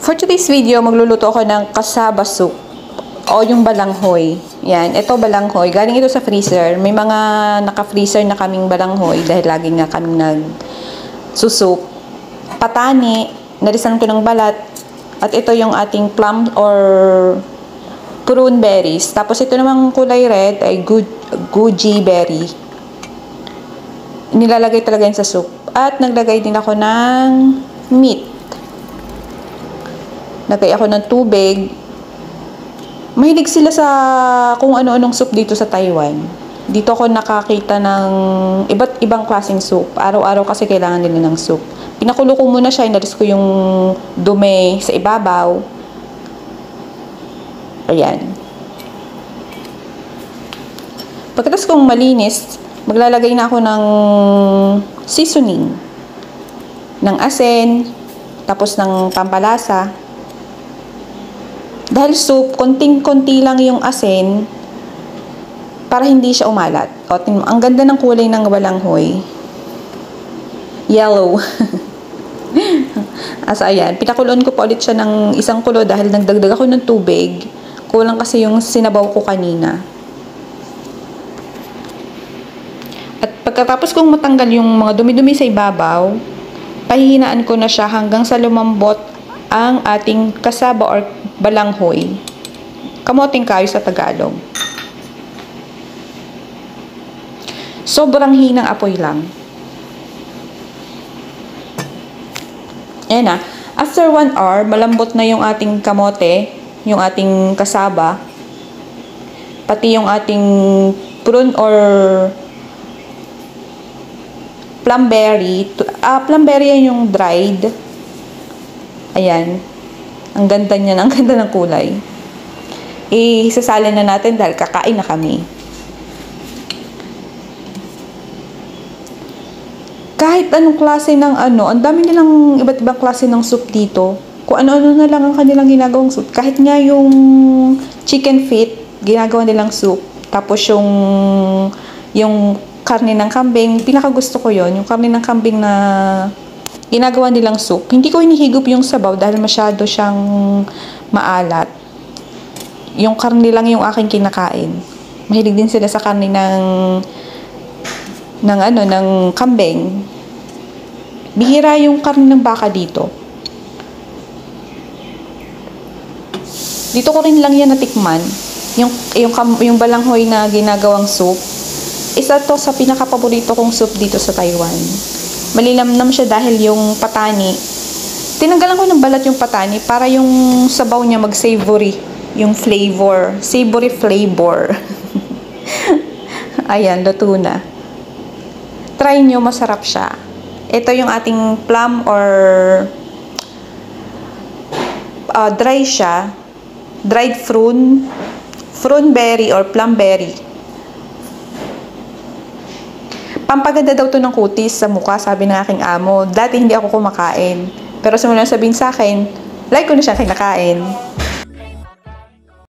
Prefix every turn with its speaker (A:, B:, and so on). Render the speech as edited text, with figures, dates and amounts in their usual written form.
A: For today's video, magluluto ako ng cassava soup o yung balanghoy. Yan, ito balanghoy. Galing ito sa freezer. May mga naka-freezer na kaming balanghoy dahil lagi nga kaming nag-soup. Patani, narisan ko ng balat. At ito yung ating plum or prune berries. Tapos ito namang kulay red ay goji berry. Nilalagay talaga yun sa soup. At naglagay din ako ng meat. Lagay ako ng tubig. Mahilig sila sa kung ano-anong soup dito sa Taiwan. Dito ako nakakita ng iba't ibang klaseng soup. Araw-araw kasi kailangan nila ng soup. Pinakulo ko muna siya, inalis ko yung dumi sa ibabaw. Ayan. Pagkatapos kong malinis, maglalagay na ako ng seasoning. Ng asin, tapos ng pampalasa. Dahil soup, konting-konti lang yung asin para hindi siya umalat. O, ang ganda ng kulay ng balanghoy. Yellow. Asa ayan. Pinakuloan ko pa ulit siya ng isang kulo dahil nagdagdag ako ng tubig. Kulang kasi yung sinabaw ko kanina. At pagkatapos kong matanggal yung mga dumi-dumi sa ibabaw, pahihinaan ko na siya hanggang sa lumambot ang ating cassava or balanghoy. Kamoting kayo sa Tagalog. Sobrang hinang apoy lang. Ayan na. After 1 hour, malambot na yung ating kamote, yung ating cassava, pati yung ating prune or plum berry. Plum berry yan yung dried. Ayan. Ang ganda niya, ang ganda ng kulay. Isasalin na natin dahil kakain na kami. Kahit anong klase ng ang dami nilang iba't ibang klase ng soup dito. Kung ano-ano na lang ang kanilang ginagawang soup. Kahit nga yung chicken feet, ginagawa nilang soup. Tapos yung karne ng kambing, pinakagusto ko yon, yung karne ng kambing na ginagawa nilang soup. Hindi ko hinihigop yung sabaw dahil masyado siyang maalat. Yung karne lang yung aking kinakain. Mahilig din sila sa karne ng kambing. Bihira yung karne ng baka dito. Dito ko rin lang yan natikman. Yung balanghoy na ginagawang soup. Isa to sa pinaka-paborito kong soup dito sa Taiwan. Malilamnam siya dahil yung patani. Tinanggalan ko ng balat yung patani para yung sabaw niya mag-savory. Yung flavor. Savory flavor. Ayan, luto na. Try nyo, masarap siya. Ito yung ating plum or dry siya. Dried prune berry or plum berry. Pampaganda daw to ng kutis sa mukha, sabi ng aking amo. Dati hindi ako kumakain. Pero simula sabihin sa akin, like ko na siya kinakain.